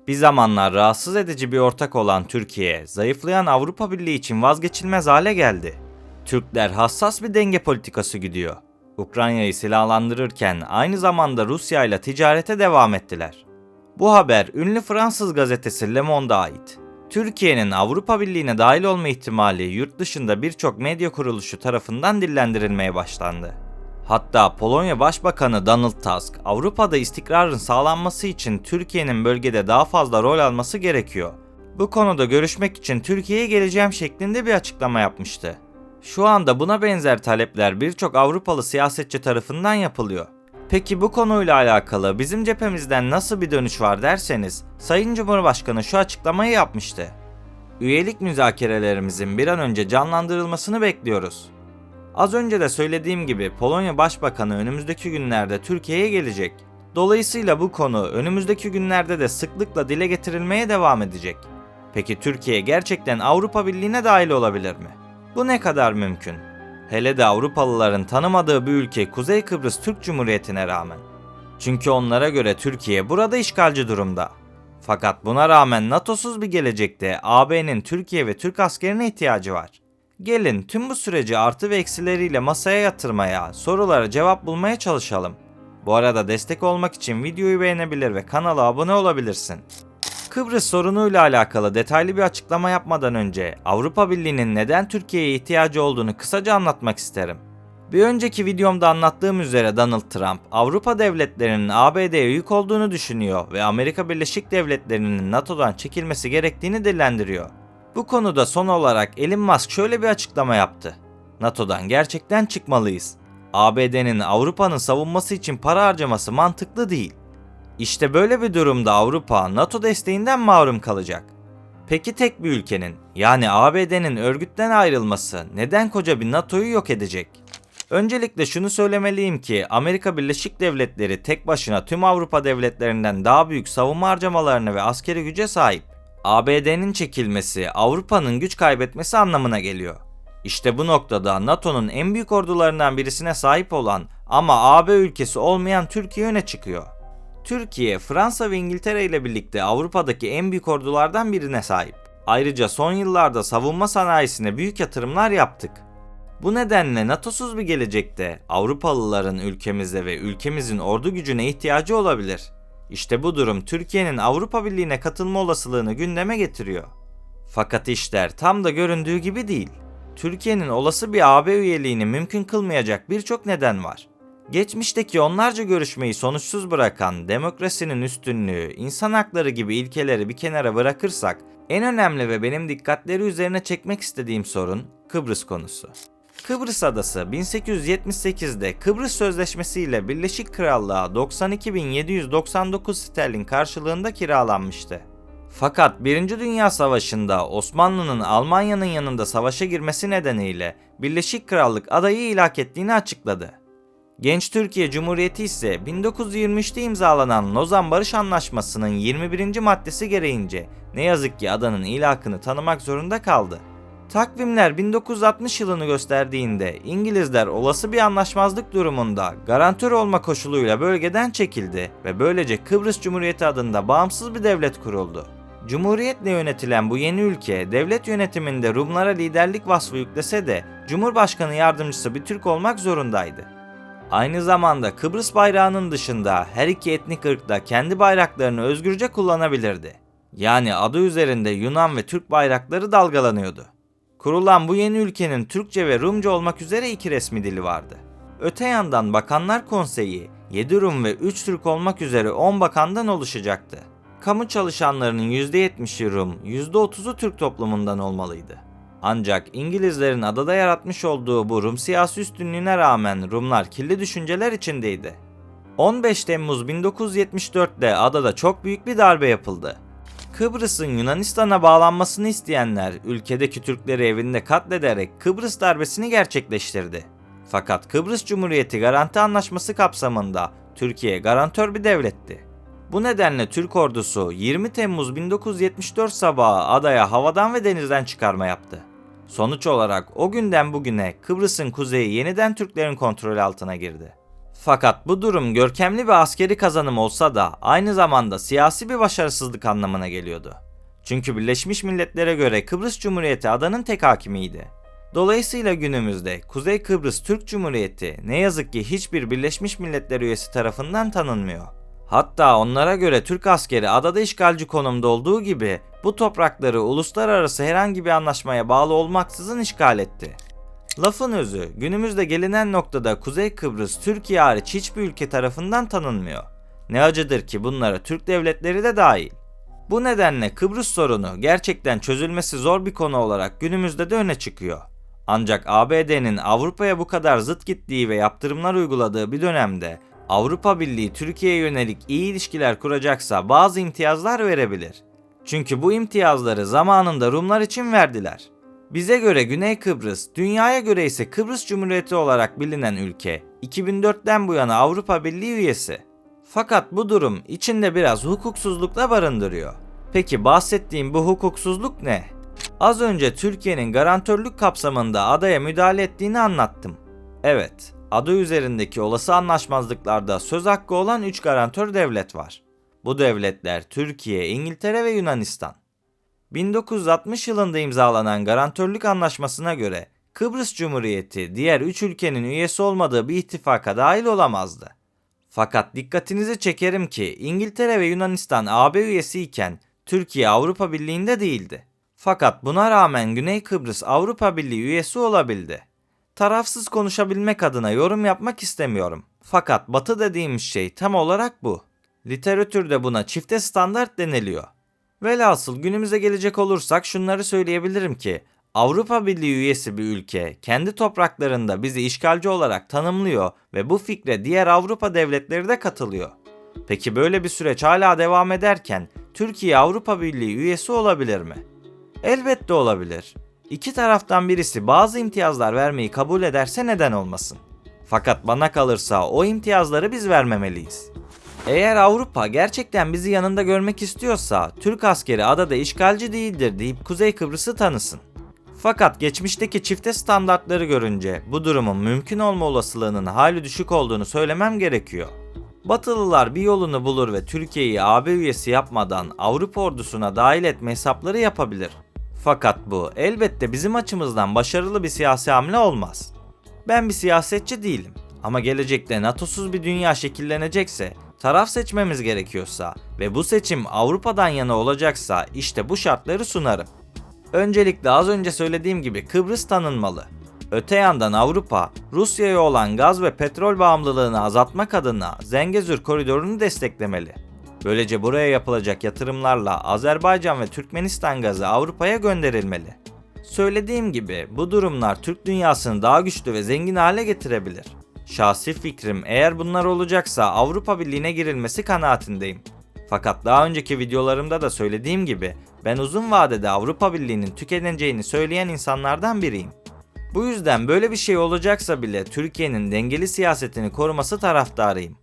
Bir zamanlar rahatsız edici bir ortak olan Türkiye, zayıflayan Avrupa Birliği için vazgeçilmez hale geldi. Türkler hassas bir denge politikası gidiyor. Ukrayna'yı silahlandırırken aynı zamanda Rusya ile ticarete devam ettiler. Bu haber ünlü Fransız gazetesi Le Monde'a ait. Türkiye'nin Avrupa Birliği'ne dahil olma ihtimali yurt dışında birçok medya kuruluşu tarafından dillendirilmeye başlandı. Hatta Polonya Başbakanı Donald Tusk, Avrupa'da istikrarın sağlanması için Türkiye'nin bölgede daha fazla rol alması gerekiyor. Bu konuda görüşmek için Türkiye'ye geleceğim şeklinde bir açıklama yapmıştı. Şu anda buna benzer talepler birçok Avrupalı siyasetçi tarafından yapılıyor. Peki bu konuyla alakalı bizim cephemizden nasıl bir dönüş var derseniz, Sayın Cumhurbaşkanı şu açıklamayı yapmıştı. Üyelik müzakerelerimizin bir an önce canlandırılmasını bekliyoruz. Az önce de söylediğim gibi Polonya Başbakanı önümüzdeki günlerde Türkiye'ye gelecek. Dolayısıyla bu konu önümüzdeki günlerde de sıklıkla dile getirilmeye devam edecek. Peki Türkiye gerçekten Avrupa Birliği'ne dahil olabilir mi? Bu ne kadar mümkün? Hele de Avrupalıların tanımadığı bir ülke Kuzey Kıbrıs Türk Cumhuriyeti'ne rağmen. Çünkü onlara göre Türkiye burada işgalci durumda. Fakat buna rağmen NATO'suz bir gelecekte AB'nin Türkiye ve Türk askerine ihtiyacı var. Gelin tüm bu süreci artı ve eksileriyle masaya yatırmaya, sorulara cevap bulmaya çalışalım. Bu arada destek olmak için videoyu beğenebilir ve kanala abone olabilirsin. Kıbrıs sorunuyla alakalı detaylı bir açıklama yapmadan önce Avrupa Birliği'nin neden Türkiye'ye ihtiyacı olduğunu kısaca anlatmak isterim. Bir önceki videomda anlattığım üzere Donald Trump, Avrupa devletlerinin ABD'ye yük olduğunu düşünüyor ve Amerika Birleşik Devletleri'nin NATO'dan çekilmesi gerektiğini dillendiriyor. Bu konuda son olarak Elon Musk şöyle bir açıklama yaptı. NATO'dan gerçekten çıkmalıyız. ABD'nin Avrupa'nın savunması için para harcaması mantıklı değil. İşte böyle bir durumda Avrupa NATO desteğinden mahrum kalacak. Peki tek bir ülkenin yani ABD'nin örgütten ayrılması neden koca bir NATO'yu yok edecek? Öncelikle şunu söylemeliyim ki Amerika Birleşik Devletleri tek başına tüm Avrupa devletlerinden daha büyük savunma harcamalarına ve askeri güce sahip. ABD'nin çekilmesi Avrupa'nın güç kaybetmesi anlamına geliyor. İşte bu noktada NATO'nun en büyük ordularından birisine sahip olan ama AB ülkesi olmayan Türkiye öne çıkıyor. Türkiye, Fransa ve İngiltere ile birlikte Avrupa'daki en büyük ordulardan birine sahip. Ayrıca son yıllarda savunma sanayisine büyük yatırımlar yaptık. Bu nedenle NATO'suz bir gelecekte Avrupalıların ülkemize ve ülkemizin ordu gücüne ihtiyacı olabilir. İşte bu durum Türkiye'nin Avrupa Birliği'ne katılma olasılığını gündeme getiriyor. Fakat işler tam da göründüğü gibi değil. Türkiye'nin olası bir AB üyeliğini mümkün kılmayacak birçok neden var. Geçmişteki onlarca görüşmeyi sonuçsuz bırakan demokrasinin üstünlüğü, insan hakları gibi ilkeleri bir kenara bırakırsak, en önemli ve benim dikkatleri üzerine çekmek istediğim sorun Kıbrıs konusu. Kıbrıs Adası 1878'de Kıbrıs Sözleşmesi ile Birleşik Krallığa 92.799 sterlin karşılığında kiralanmıştı. Fakat 1. Dünya Savaşı'nda Osmanlı'nın Almanya'nın yanında savaşa girmesi nedeniyle Birleşik Krallık adayı ilhak ettiğini açıkladı. Genç Türkiye Cumhuriyeti ise 1923'te imzalanan Lozan Barış Anlaşması'nın 21. maddesi gereğince ne yazık ki adanın ilhakını tanımak zorunda kaldı. Takvimler 1960 yılını gösterdiğinde İngilizler olası bir anlaşmazlık durumunda garantör olma koşuluyla bölgeden çekildi ve böylece Kıbrıs Cumhuriyeti adında bağımsız bir devlet kuruldu. Cumhuriyetle yönetilen bu yeni ülke devlet yönetiminde Rumlara liderlik vasfı yüklese de Cumhurbaşkanı yardımcısı bir Türk olmak zorundaydı. Aynı zamanda Kıbrıs bayrağının dışında her iki etnik ırk da kendi bayraklarını özgürce kullanabilirdi. Yani adı üzerinde Yunan ve Türk bayrakları dalgalanıyordu. Kurulan bu yeni ülkenin Türkçe ve Rumca olmak üzere iki resmi dili vardı. Öte yandan Bakanlar Konseyi 7 Rum ve 3 Türk olmak üzere 10 bakandan oluşacaktı. Kamu çalışanlarının %70'i Rum, %30'u Türk toplumundan olmalıydı. Ancak İngilizlerin adada yaratmış olduğu bu Rum siyasi üstünlüğüne rağmen Rumlar kirli düşünceler içindeydi. 15 Temmuz 1974'te adada çok büyük bir darbe yapıldı. Kıbrıs'ın Yunanistan'a bağlanmasını isteyenler ülkedeki Türkleri evinde katlederek Kıbrıs darbesini gerçekleştirdi. Fakat Kıbrıs Cumhuriyeti Garanti Anlaşması kapsamında Türkiye garantör bir devletti. Bu nedenle Türk ordusu 20 Temmuz 1974 sabahı adaya havadan ve denizden çıkarma yaptı. Sonuç olarak o günden bugüne Kıbrıs'ın kuzeyi yeniden Türklerin kontrolü altına girdi. Fakat bu durum görkemli bir askeri kazanım olsa da aynı zamanda siyasi bir başarısızlık anlamına geliyordu. Çünkü Birleşmiş Milletler'e göre Kıbrıs Cumhuriyeti adanın tek hakimiydi. Dolayısıyla günümüzde Kuzey Kıbrıs Türk Cumhuriyeti ne yazık ki hiçbir Birleşmiş Milletler üyesi tarafından tanınmıyor. Hatta onlara göre Türk askeri adada işgalci konumda olduğu gibi bu toprakları uluslararası herhangi bir anlaşmaya bağlı olmaksızın işgal etti. Lafın özü, günümüzde gelinen noktada Kuzey Kıbrıs Türkiye hariç hiçbir ülke tarafından tanınmıyor. Ne acıdır ki bunlara Türk devletleri de dahil. Bu nedenle Kıbrıs sorunu gerçekten çözülmesi zor bir konu olarak günümüzde de öne çıkıyor. Ancak ABD'nin Avrupa'ya bu kadar zıt gittiği ve yaptırımlar uyguladığı bir dönemde Avrupa Birliği Türkiye'ye yönelik iyi ilişkiler kuracaksa bazı imtiyazlar verebilir. Çünkü bu imtiyazları zamanında Rumlar için verdiler. Bize göre Güney Kıbrıs, dünyaya göre ise Kıbrıs Cumhuriyeti olarak bilinen ülke, 2004'ten bu yana Avrupa Birliği üyesi. Fakat bu durum içinde biraz hukuksuzlukla barındırıyor. Peki bahsettiğim bu hukuksuzluk ne? Az önce Türkiye'nin garantörlük kapsamında adaya müdahale ettiğini anlattım. Evet, ada üzerindeki olası anlaşmazlıklarda söz hakkı olan 3 garantör devlet var. Bu devletler Türkiye, İngiltere ve Yunanistan. 1960 yılında imzalanan garantörlük anlaşmasına göre Kıbrıs Cumhuriyeti diğer 3 ülkenin üyesi olmadığı bir ittifaka dahil olamazdı. Fakat dikkatinizi çekerim ki İngiltere ve Yunanistan AB üyesi iken Türkiye Avrupa Birliği'nde değildi. Fakat buna rağmen Güney Kıbrıs Avrupa Birliği üyesi olabildi. Tarafsız konuşabilmek adına yorum yapmak istemiyorum. Fakat Batı dediğimiz şey tam olarak bu. Literatürde buna çifte standart deniliyor. Velhasıl günümüze gelecek olursak şunları söyleyebilirim ki Avrupa Birliği üyesi bir ülke kendi topraklarında bizi işgalci olarak tanımlıyor ve bu fikre diğer Avrupa devletleri de katılıyor. Peki böyle bir süreç hala devam ederken Türkiye Avrupa Birliği üyesi olabilir mi? Elbette olabilir. İki taraftan birisi bazı imtiyazlar vermeyi kabul ederse neden olmasın? Fakat bana kalırsa o imtiyazları biz vermemeliyiz. Eğer Avrupa gerçekten bizi yanında görmek istiyorsa Türk askeri adada işgalci değildir deyip Kuzey Kıbrıs'ı tanısın. Fakat geçmişteki çifte standartları görünce bu durumun mümkün olma olasılığının hali düşük olduğunu söylemem gerekiyor. Batılılar bir yolunu bulur ve Türkiye'yi AB üyesi yapmadan Avrupa ordusuna dahil etme hesapları yapabilir. Fakat bu elbette bizim açımızdan başarılı bir siyasi hamle olmaz. Ben bir siyasetçi değilim ama gelecekte NATO'suz bir dünya şekillenecekse, taraf seçmemiz gerekiyorsa ve bu seçim Avrupa'dan yana olacaksa işte bu şartları sunarım. Öncelikle az önce söylediğim gibi Kıbrıs tanınmalı. Öte yandan Avrupa, Rusya'ya olan gaz ve petrol bağımlılığını azaltmak adına Zengezur koridorunu desteklemeli. Böylece buraya yapılacak yatırımlarla Azerbaycan ve Türkmenistan gazı Avrupa'ya gönderilmeli. Söylediğim gibi bu durumlar Türk dünyasını daha güçlü ve zengin hale getirebilir. Şahsi fikrim eğer bunlar olacaksa Avrupa Birliği'ne girilmesi kanaatindeyim. Fakat daha önceki videolarımda da söylediğim gibi ben uzun vadede Avrupa Birliği'nin tükeneceğini söyleyen insanlardan biriyim. Bu yüzden böyle bir şey olacaksa bile Türkiye'nin dengeli siyasetini koruması taraftarıyım.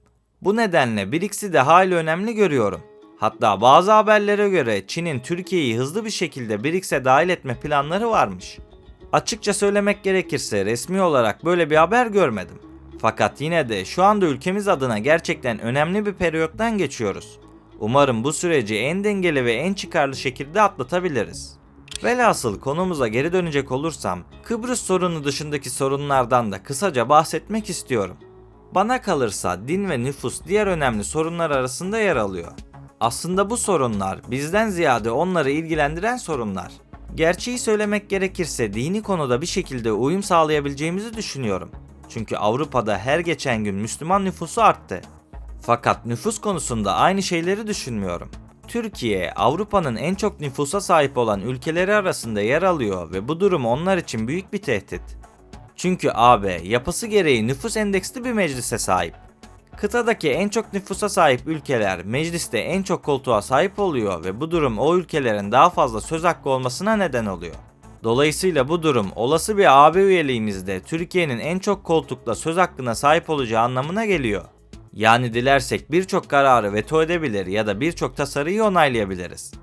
Bu nedenle BRICS'i de hayli önemli görüyorum. Hatta bazı haberlere göre Çin'in Türkiye'yi hızlı bir şekilde BRICS'e dahil etme planları varmış. Açıkça söylemek gerekirse resmi olarak böyle bir haber görmedim. Fakat yine de şu anda ülkemiz adına gerçekten önemli bir periyottan geçiyoruz. Umarım bu süreci en dengeli ve en çıkarlı şekilde atlatabiliriz. Velhasıl konumuza geri dönecek olursam, Kıbrıs sorunu dışındaki sorunlardan da kısaca bahsetmek istiyorum. Bana kalırsa din ve nüfus diğer önemli sorunlar arasında yer alıyor. Aslında bu sorunlar bizden ziyade onları ilgilendiren sorunlar. Gerçeği söylemek gerekirse dini konuda bir şekilde uyum sağlayabileceğimizi düşünüyorum. Çünkü Avrupa'da her geçen gün Müslüman nüfusu arttı. Fakat nüfus konusunda aynı şeyleri düşünmüyorum. Türkiye, Avrupa'nın en çok nüfusa sahip olan ülkeleri arasında yer alıyor ve bu durum onlar için büyük bir tehdit. Çünkü AB yapısı gereği nüfus endeksli bir meclise sahip. Kıtadaki en çok nüfusa sahip ülkeler mecliste en çok koltuğa sahip oluyor ve bu durum o ülkelerin daha fazla söz hakkı olmasına neden oluyor. Dolayısıyla bu durum olası bir AB üyeliğimizde Türkiye'nin en çok koltukla söz hakkına sahip olacağı anlamına geliyor. Yani dilersek birçok kararı veto edebilir ya da birçok tasarıyı onaylayabiliriz.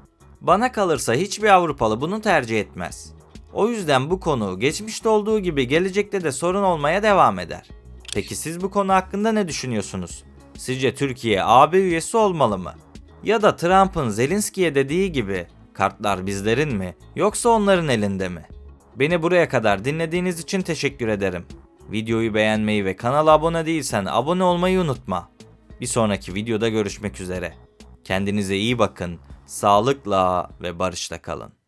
Bana kalırsa hiçbir Avrupalı bunu tercih etmez. O yüzden bu konu geçmişte olduğu gibi gelecekte de sorun olmaya devam eder. Peki siz bu konu hakkında ne düşünüyorsunuz? Sizce Türkiye AB üyesi olmalı mı? Ya da Trump'ın Zelenski'ye dediği gibi kartlar bizlerin mi yoksa onların elinde mi? Beni buraya kadar dinlediğiniz için teşekkür ederim. Videoyu beğenmeyi ve kanala abone değilsen abone olmayı unutma. Bir sonraki videoda görüşmek üzere. Kendinize iyi bakın, sağlıkla ve barışla kalın.